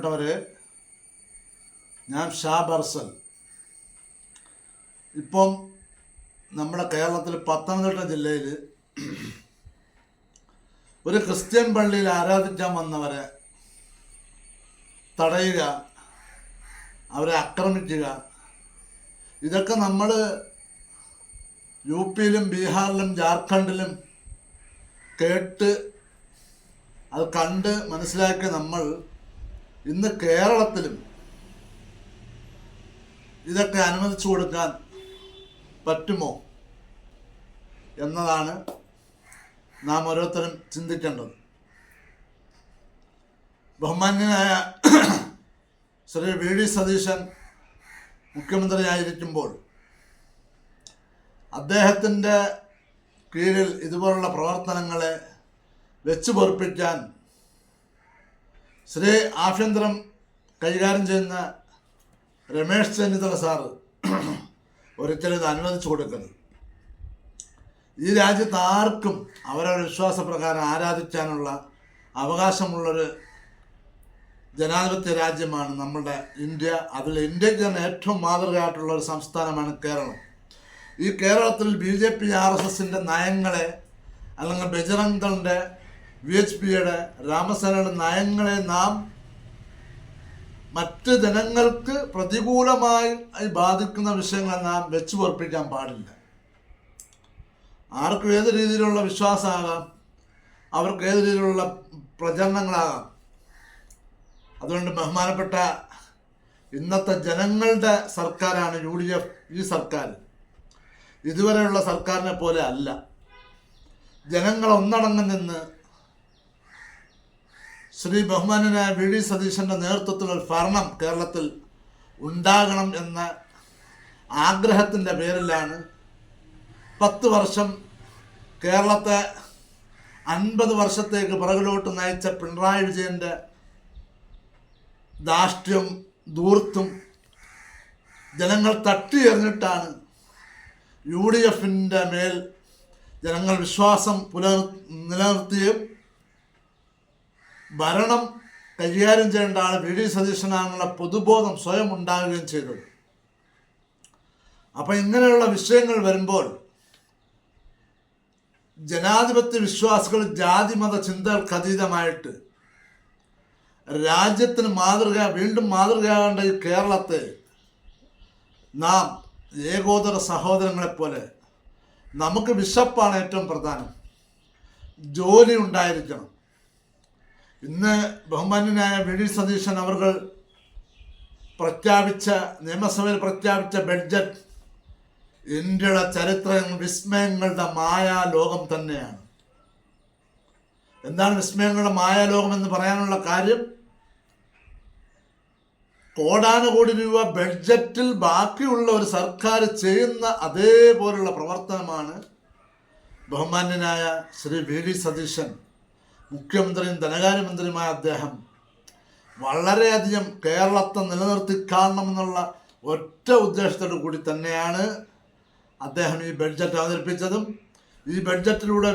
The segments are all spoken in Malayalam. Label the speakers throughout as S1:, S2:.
S1: പ്രിയപ്പെട്ടവരെ, ഞാൻ ഷാബ് അർസൽ. ഇപ്പം നമ്മുടെ കേരളത്തിൽ പത്തനംതിട്ട ജില്ലയിൽ ഒരു ക്രിസ്ത്യൻ പള്ളിയിൽ ആരാധിക്കാൻ വന്നവരെ തടയുക, അവരെ ആക്രമിക്കുക, ഇതൊക്കെ നമ്മൾ യു പിയിലും ബീഹാറിലും ജാർഖണ്ഡിലും കേട്ട് അത് കണ്ട് മനസ്സിലാക്കിയ നമ്മൾ ഇന്ന് കേരളത്തിലും ഇതൊക്കെ അനുവദിച്ചു കൊടുക്കാൻ പറ്റുമോ എന്നതാണ് നാം ഓരോരുത്തരും ചിന്തിക്കേണ്ടത്. ബഹുമാന്യനായ ശ്രീ വി ഡി സതീശൻ മുഖ്യമന്ത്രിയായിരിക്കുമ്പോൾ അദ്ദേഹത്തിൻ്റെ കീഴിൽ ഇതുപോലുള്ള പ്രവർത്തനങ്ങളെ വെച്ചു പൊറുപ്പിക്കാൻ ശ്രീ ആഭ്യന്തരം കൈകാര്യം ചെയ്യുന്ന രമേശ് ചെന്നിത്തല സാറ് ഒരിക്കലും ഇത് അനുവദിച്ചു കൊടുക്കരുത്. ഈ രാജ്യത്ത് ആർക്കും അവരവരുടെ വിശ്വാസപ്രകാരം ആരാധിക്കാനുള്ള അവകാശമുള്ളൊരു ജനാധിപത്യ രാജ്യമാണ് നമ്മുടെ ഇന്ത്യ. അതിൽ ഇന്ത്യക്ക് തന്നെ ഏറ്റവും മാതൃകയായിട്ടുള്ള ഒരു സംസ്ഥാനമാണ് കേരളം. ഈ കേരളത്തിൽ BJP RSSൻ്റെ നയങ്ങളെ, അല്ലെങ്കിൽ ബജറംഗ് ദളിൻ്റെ, VHPയുടെ, രാമസേനയുടെ നയങ്ങളെ നാം മറ്റ് ജനങ്ങൾക്ക് പ്രതികൂലമായി ബാധിക്കുന്ന വിഷയങ്ങളെ നാം വെച്ചു പൊറുപ്പിക്കാൻ പാടില്ല. ആർക്കും ഏത് രീതിയിലുള്ള വിശ്വാസമാകാം, അവർക്ക് ഏത് രീതിയിലുള്ള പ്രചരണങ്ങളാകാം. അതുകൊണ്ട് ബഹുമാനപ്പെട്ട ഇന്നത്തെ ജനങ്ങളുടെ സർക്കാരാണ് UDF. ഈ സർക്കാർ ഇതുവരെയുള്ള സർക്കാരിനെ പോലെ അല്ല. ജനങ്ങൾ ഒന്നടങ്കം നിന്ന് ശ്രീ ബഹുമാന്യനായ വി ഡി സതീശൻ്റെ നേതൃത്വത്തിലൊരു ഭരണം കേരളത്തിൽ ഉണ്ടാകണം എന്ന ആഗ്രഹത്തിൻ്റെ പേരിലാണ് 10 വർഷം കേരളത്തെ 50 വർഷത്തേക്ക് പിറകിലോട്ട് നയിച്ച പിണറായി വിജയൻ്റെ ധാർഷ്ട്യം, ധൂർത്തും ജനങ്ങൾ തട്ടി എറിഞ്ഞിട്ടാണ് UDFൻ്റെ മേൽ ജനങ്ങൾ വിശ്വാസം നിലനിർത്തുകയും ഭരണം കൈകാര്യം ചെയ്യേണ്ട ആൾ വി ഡി സതീശനാണെന്നുള്ള പൊതുബോധം സ്വയം ഉണ്ടാകുകയും ചെയ്തത്. അപ്പം ഇങ്ങനെയുള്ള വിഷയങ്ങൾ വരുമ്പോൾ ജനാധിപത്യ വിശ്വാസികൾ ജാതിമത ചിന്തകൾക്ക് അതീതമായിട്ട് രാജ്യത്തിന് വീണ്ടും മാതൃകയാകേണ്ട ഈ കേരളത്തെ നാം ഏകോദര സഹോദരങ്ങളെപ്പോലെ, നമുക്ക് വിശപ്പാണ് ഏറ്റവും പ്രധാനം, ജോലി ഉണ്ടായിരിക്കണം. ഇന്ന് ബഹുമാന്യനായ വി ഡി സതീശൻ അവർ നിയമസഭയിൽ പ്രഖ്യാപിച്ച ബഡ്ജറ്റ് ഇന്ത്യയുടെ ചരിത്ര വിസ്മയങ്ങളുടെ മായാലോകം തന്നെയാണ്. എന്താണ് വിസ്മയങ്ങളുടെ മായാലോകം എന്ന് പറയാനുള്ള കാര്യം? കോടാനുകോടി രൂപ ബഡ്ജറ്റിൽ ബാക്കിയുള്ള ഒരു സർക്കാർ ചെയ്യുന്ന അതേപോലുള്ള പ്രവർത്തനമാണ് ബഹുമാന്യനായ ശ്രീ വി ഡി സതീശൻ, മുഖ്യമന്ത്രിയും ധനകാര്യമന്ത്രിയുമായ അദ്ദേഹം വളരെയധികം കേരളത്തെ നിലനിർത്തി കാണണമെന്നുള്ള ഒറ്റ ഉദ്ദേശത്തോടു കൂടി തന്നെയാണ് അദ്ദേഹം ഈ ബഡ്ജറ്റ് അവതരിപ്പിച്ചതും. ഈ ബഡ്ജറ്റിലൂടെ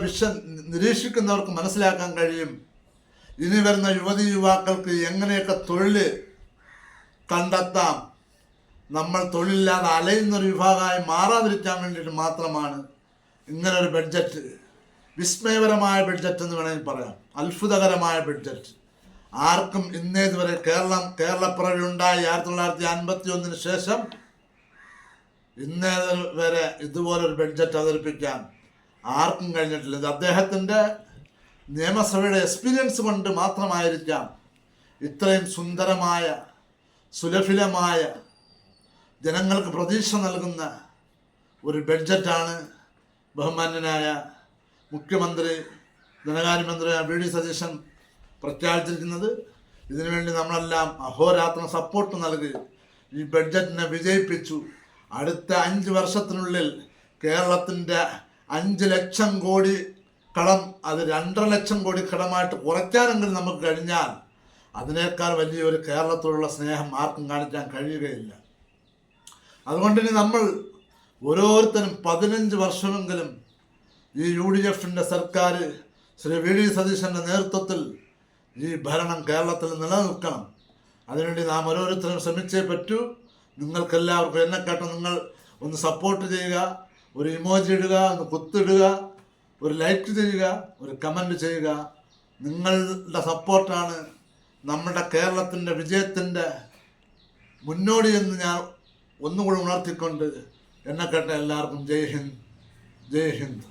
S1: നിരീക്ഷിക്കുന്നവർക്ക് മനസ്സിലാക്കാൻ കഴിയും ഇനി വരുന്ന യുവാക്കൾക്ക് എങ്ങനെയൊക്കെ തൊഴിൽ കണ്ടെത്താം. നമ്മൾ തൊഴിലില്ലാതെ അലയുന്നൊരു വിഭാഗമായി മാറാതിരിക്കാൻ വേണ്ടിയിട്ട് മാത്രമാണ് ഇങ്ങനൊരു ബഡ്ജറ്റ്, വിസ്മയപരമായ ബഡ്ജറ്റ് എന്ന് വേണമെങ്കിൽ പറയാം, അത്ഭുതകരമായ ബഡ്ജറ്റ്. ആർക്കും ഇന്നേതുവരെ കേരളപ്പിറവി ഉണ്ടായി 1951 ശേഷം ഇന്നേതുവരെ ഇതുപോലൊരു ബഡ്ജറ്റ് അവതരിപ്പിക്കാൻ ആർക്കും കഴിഞ്ഞിട്ടില്ല. ഇത് അദ്ദേഹത്തിൻ്റെ നിയമസഭയുടെ എക്സ്പീരിയൻസ് കൊണ്ട് മാത്രമായിരിക്കാം ഇത്രയും സുന്ദരമായ, സുലഭിലമായ, ജനങ്ങൾക്ക് പ്രതീക്ഷ നൽകുന്ന ഒരു ബഡ്ജറ്റാണ് ബഹുമാന്യനായ മുഖ്യമന്ത്രി ധനകാര്യമന്ത്രി വി ഡി സതീശൻ പ്രഖ്യാപിച്ചിരിക്കുന്നത്. ഇതിനുവേണ്ടി നമ്മളെല്ലാം അഹോരാത്രം സപ്പോർട്ട് നൽകി ഈ ബഡ്ജറ്റിനെ വിജയിപ്പിച്ചു. അടുത്ത 5 വർഷത്തിനുള്ളിൽ കേരളത്തിൻ്റെ 5 ലക്ഷം കോടി കടം അത് 2.5 ലക്ഷം കോടി കടമായിട്ട് കുറയ്ക്കാനെങ്കിലും നമുക്ക് കഴിഞ്ഞാൽ അതിനേക്കാൾ വലിയൊരു കേരളത്തിലുള്ള സ്നേഹം ആർക്കും കാണിക്കാൻ കഴിയുകയില്ല. അതുകൊണ്ട് ഇനി നമ്മൾ ഓരോരുത്തരും 15 വർഷമെങ്കിലും ഈ UDFൻ്റെ സർക്കാർ ശ്രീ വി ഡി സതീശൻ്റെ നേതൃത്വത്തിൽ ഈ ഭരണം കേരളത്തിൽ നിലനിൽക്കണം. അതിനുവേണ്ടി നാം ഓരോരുത്തരും ശ്രമിച്ചേ പറ്റൂ. നിങ്ങൾക്കെല്ലാവർക്കും എന്നെ കേട്ടോ നിങ്ങൾ ഒന്ന് സപ്പോർട്ട് ചെയ്യുക, ഒരു ഇമോജി ഇടുക, ഒന്ന് കുത്തിടുക, ഒരു ലൈക്ക് ചെയ്യുക, ഒരു കമൻറ്റ് ചെയ്യുക. നിങ്ങളുടെ സപ്പോർട്ടാണ് നമ്മുടെ കേരളത്തിൻ്റെ വിജയത്തിൻ്റെ മുന്നോടിയെന്ന് ഞാൻ ഒന്നുകൂടി ഉണർത്തിക്കൊണ്ട് എന്നെ കേട്ട എല്ലാവർക്കും ജയ് ഹിന്ദ്, ജയ് ഹിന്ദ്.